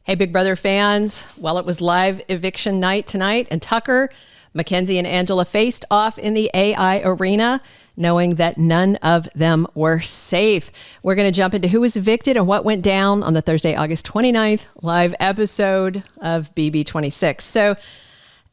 Hey, Big Brother fans. Well, it was live eviction night tonight, and Tucker, Makensy, and Angela faced off in the AI arena, knowing that none of them were safe. We're going to jump into who was evicted and what went down on the Thursday, August 29th live episode of BB26. So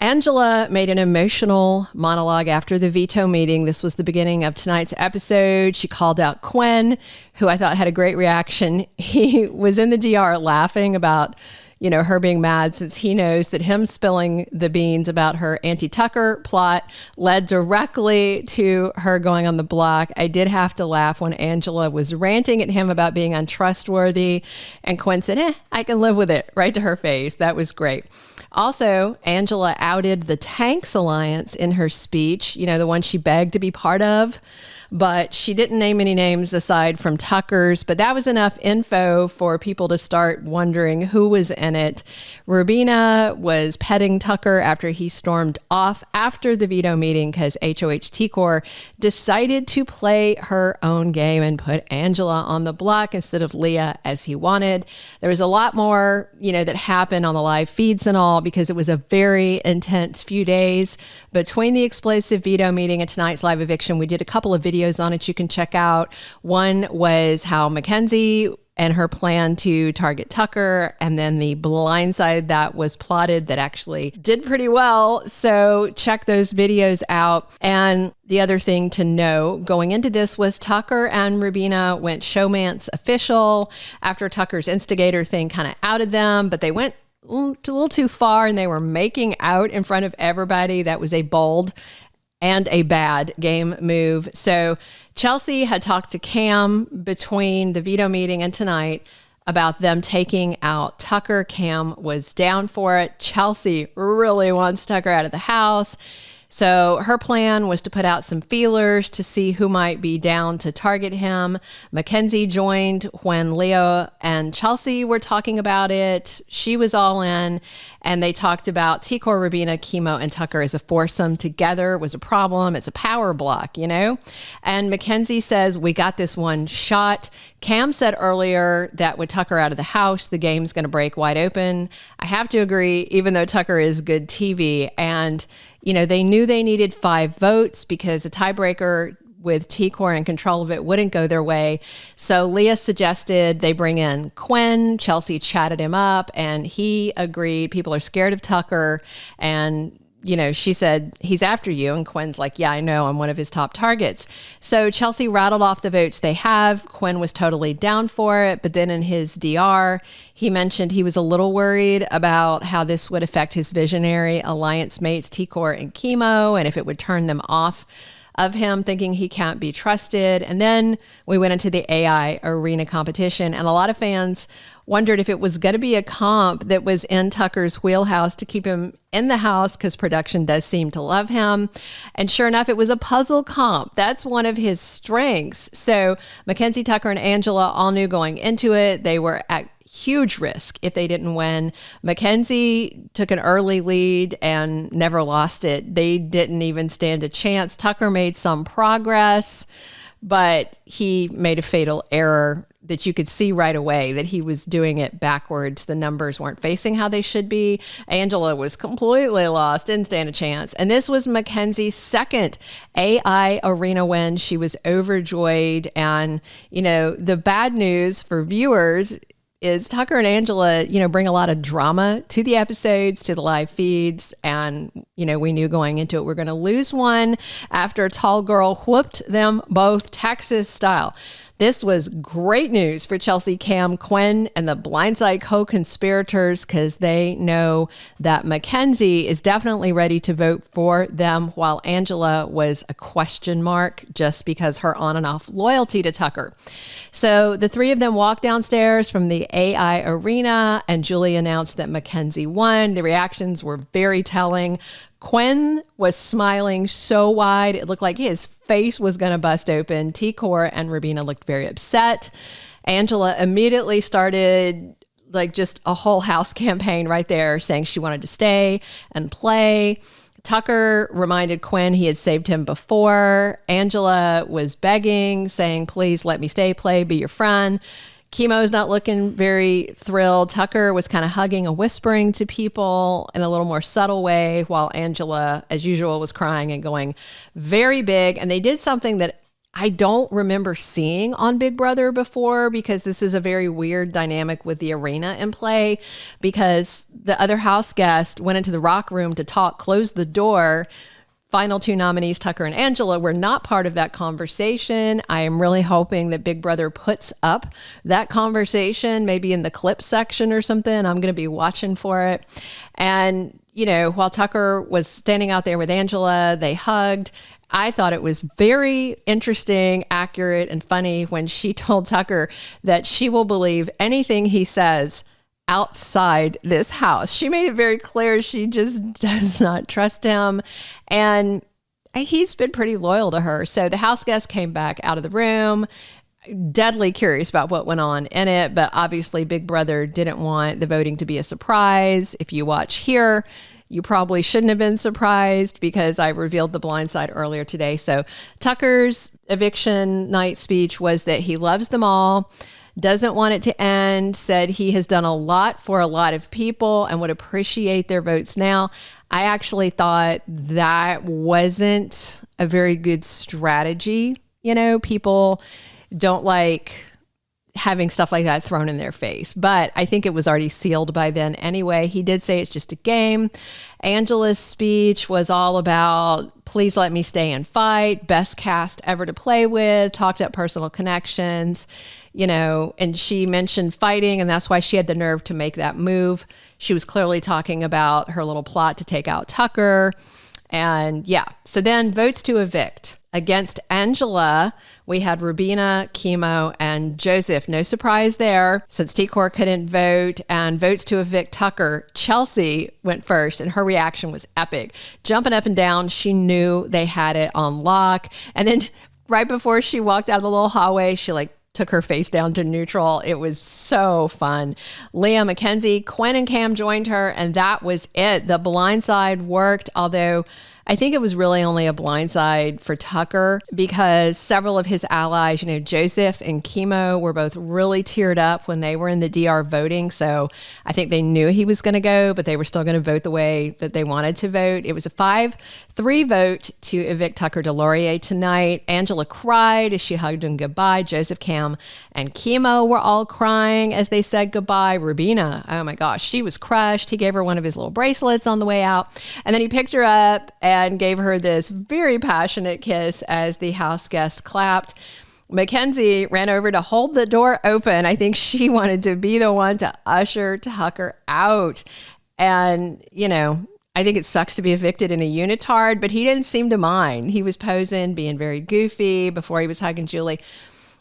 Angela made an emotional monologue after the veto meeting. This was the beginning of tonight's episode. She called out Quinn, who I thought had a great reaction. He was in the DR laughing about, her being mad since he knows that him spilling the beans about her anti-Tucker plot led directly to her going on the block. I did have to laugh when Angela was ranting at him about being untrustworthy, and Quinn said, I can live with it, right to her face. That was great. Also, Angela outed the Tanks Alliance in her speech, the one she begged to be part of, but she didn't name any names aside from Tucker's, but that was enough info for people to start wondering who was in it. Rubina was petting Tucker after he stormed off after the veto meeting because HOH T-Kor decided to play her own game and put Angela on the block instead of Leah as he wanted. There was a lot more, that happened on the live feeds and all because it was a very intense few days between the explosive veto meeting and tonight's live eviction. We did a couple of videos on it you can check out. One was how Makensy and her plan to target Tucker, and then the blindside that was plotted that actually did pretty well. So check those videos out. And the other thing to know going into this was Tucker and Rubina went showmance official after Tucker's instigator thing kind of outed them, but they went a little too far and they were making out in front of everybody. That was a bold and a bad game move. So Chelsie had talked to Cam between the veto meeting and tonight about them taking out Tucker. Cam was down for it. Chelsie really wants Tucker out of the house. So her plan was to put out some feelers to see who might be down to target him. Makensy joined when Leah and Chelsie were talking about it. She was all in, and they talked about T-Kor, Rubina, Chemo, and Tucker as a foursome together was a problem. It's a power block, And Makensy says, we got this one shot. Cam said earlier that with Tucker out of the house, the game's going to break wide open. I have to agree, even though Tucker is good TV. And, they knew they needed 5 votes because a tiebreaker with T-Kor in control of it wouldn't go their way. So Leah suggested they bring in Quinn. Chelsie chatted him up and he agreed. People are scared of Tucker. And she said, he's after you. And Quinn's like, yeah, I know. I'm one of his top targets. So Chelsie rattled off the votes they have. Quinn was totally down for it. But then in his DR, he mentioned he was a little worried about how this would affect his visionary alliance mates, T-Kor and Chemo, and if it would turn them off of him, thinking he can't be trusted. And then we went into the AI arena competition, and a lot of fans wondered if it was going to be a comp that was in Tucker's wheelhouse to keep him in the house because production does seem to love him. And sure enough, it was a puzzle comp. That's one of his strengths. So Makensy, Tucker, and Angela all knew going into it they were at huge risk if they didn't win. Makensy took an early lead and never lost it. They didn't even stand a chance. Tucker made some progress, but he made a fatal error that you could see right away that he was doing it backwards. The numbers weren't facing how they should be. Angela was completely lost, didn't stand a chance. And this was Makensy's second AI arena win. She was overjoyed. And, the bad news for viewers is Tucker and Angela, bring a lot of drama to the episodes, to the live feeds. And, we knew going into it, we're going to lose one after a tall girl whooped them both Texas style. This was great news for Chelsie, Cam, Quinn, and the blindside co-conspirators because they know that Makensy is definitely ready to vote for them while Angela was a question mark just because her on and off loyalty to Tucker. So the three of them walked downstairs from the AI arena and Julie announced that Makensy won. The reactions were very telling. Quinn was smiling so wide, it looked like his face was going to bust open. T-Kor and Rubina looked very upset. Angela immediately started just a whole house campaign right there saying she wanted to stay and play. Tucker reminded Quinn he had saved him before. Angela was begging, saying, please let me stay, play, be your friend. Chemo's not looking very thrilled. Tucker was kind of hugging and whispering to people in a little more subtle way, while Angela, as usual, was crying and going very big. And they did something that I don't remember seeing on Big Brother before, because this is a very weird dynamic with the arena in play, because the other house guest went into the rock room to talk, closed the door. Final two nominees, Tucker and Angela, were not part of that conversation. I am really hoping that Big Brother puts up that conversation, maybe in the clip section or something. I'm going to be watching for it. And, you know, while Tucker was standing out there with Angela, they hugged. I thought it was very interesting, accurate, and funny when she told Tucker that she will believe anything he says outside this house. She made it very clear she just does not trust him. And he's been pretty loyal to her. So the house guest came back out of the room, deadly curious about what went on in it. But obviously Big Brother didn't want the voting to be a surprise. If you watch here, you probably shouldn't have been surprised, because I revealed the blind side earlier today. So Tucker's eviction night speech was that he loves them all, doesn't want it to end, said he has done a lot for a lot of people and would appreciate their votes now. I actually thought that wasn't a very good strategy. You know, people don't like having stuff like that thrown in their face, but I think it was already sealed by then anyway. He did say it's just a game. Angela's speech was all about, please let me stay and fight, best cast ever to play with, talked up personal connections, you know, and she mentioned fighting, and that's why she had the nerve to make that move. She was clearly talking about her little plot to take out Tucker. And yeah, so then votes to evict. Against Angela, we had Rubina, Chemo, and Joseph. No surprise there, since T-Kor couldn't vote. And votes to evict Tucker, Chelsie went first, and her reaction was epic. Jumping up and down, she knew they had it on lock. And then right before she walked out of the little hallway, she took her face down to neutral. It was so fun. Leah, Makensy, Quinn, and Cam joined her, and that was it. The blindside worked, although I think it was really only a blindside for Tucker, because several of his allies, you know, Joseph and Chemo, were both really teared up when they were in the DR voting. So I think they knew he was going to go, but they were still going to vote the way that they wanted to vote. It was a 5-3 vote to evict Tucker Des Lauriers tonight. Angela cried as she hugged him goodbye. Joseph, Cam, and Chemo were all crying as they said goodbye. Rubina, oh my gosh, she was crushed. He gave her one of his little bracelets on the way out, and then he picked her up and gave her this very passionate kiss as the house guest clapped. Makensy ran over to hold the door open. I think she wanted to be the one to usher Tucker out. And, you know, I think it sucks to be evicted in a unitard, but he didn't seem to mind. He was posing, being very goofy before he was hugging Julie.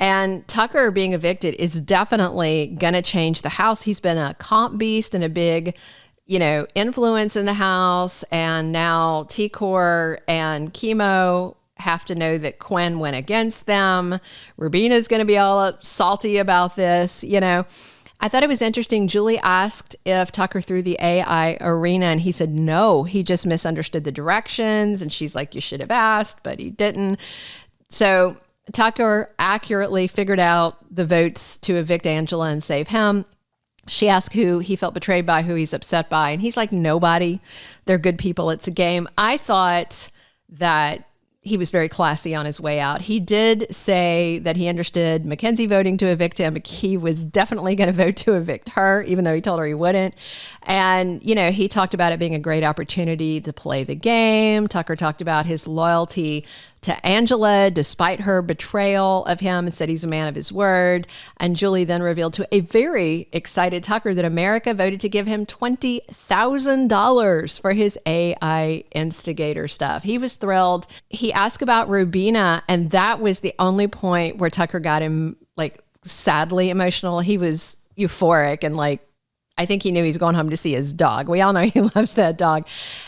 And Tucker being evicted is definitely going to change the house. He's been a comp beast and a big, you know, influence in the house. And now T-Kor and Chemo have to know that Quinn went against them. Rubina's going to be all salty about this, you know. I thought it was interesting. Julie asked if Tucker threw the AI arena, and he said no, he just misunderstood the directions. And she's like, you should have asked, but he didn't. So Tucker accurately figured out the votes to evict Angela and save him. She asked who he felt betrayed by, who he's upset by. And he's like, nobody. They're good people. It's a game. I thought that he was very classy on his way out. He did say that he understood Makensy voting to evict him, but he was definitely going to vote to evict her, even though he told her he wouldn't. And, you know, he talked about it being a great opportunity to play the game. Tucker talked about his loyalty to Angela, despite her betrayal of him, and said he's a man of his word. And Julie then revealed to a very excited Tucker that America voted to give him $20,000 for his AI instigator stuff. He was thrilled. He asked about Rubina, and that was the only point where Tucker got him sadly emotional. He was euphoric and I think he knew he's going home to see his dog. We all know he loves that dog.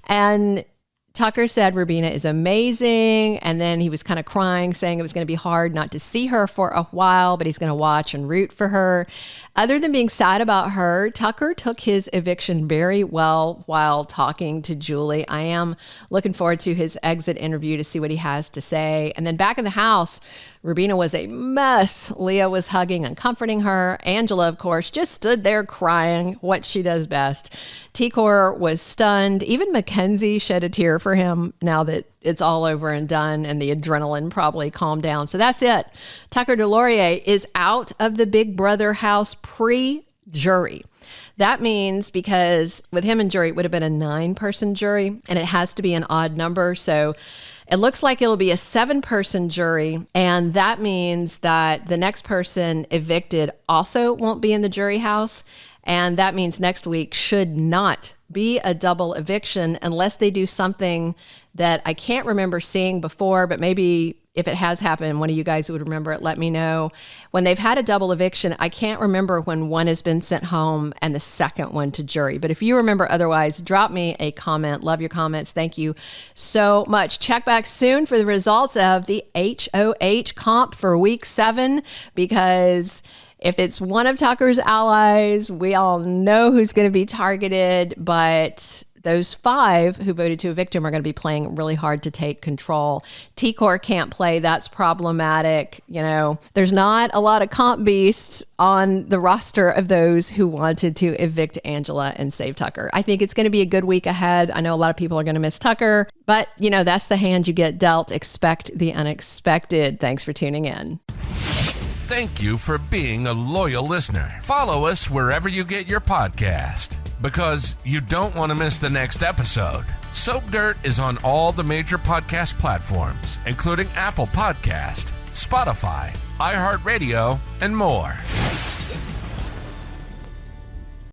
And Tucker said Rubina is amazing. And then he was kind of crying, saying it was going to be hard not to see her for a while, but he's going to watch and root for her. Other than being sad about her, Tucker took his eviction very well while talking to Julie. I am looking forward to his exit interview to see what he has to say. And then back in the house, Rubina was a mess. Leah was hugging and comforting her. Angela, of course, just stood there crying, what she does best. T-Kor was stunned. Even Makensy shed a tear for him now that it's all over and done and the adrenaline probably calmed down. So that's it. Tucker Des Lauriers is out of the Big Brother house pre-jury. That means because with him and jury, it would have been a 9-person jury, and it has to be an odd number. So it looks like it'll be a 7-person jury, and that means that the next person evicted also won't be in the jury house, and that means next week should not be a double eviction unless they do something that I can't remember seeing before, but maybe if it has happened, one of you guys would remember it, let me know. When they've had a double eviction, I can't remember when one has been sent home and the second one to jury. But if you remember otherwise, drop me a comment. Love your comments. Thank you so much. Check back soon for the results of the HOH comp for week 7, because if it's one of Tucker's allies, we all know who's going to be targeted, but those 5 who voted to evict him are going to be playing really hard to take control. T-Kor can't play. That's problematic. You know, there's not a lot of comp beasts on the roster of those who wanted to evict Angela and save Tucker. I think it's going to be a good week ahead. I know a lot of people are going to miss Tucker, but you know, that's the hand you get dealt. Expect the unexpected. Thanks for tuning in. Thank you for being a loyal listener. Follow us wherever you get your podcast, because you don't want to miss the next episode. Soap Dirt is on all the major podcast platforms, including Apple Podcast, Spotify, iHeartRadio, and more.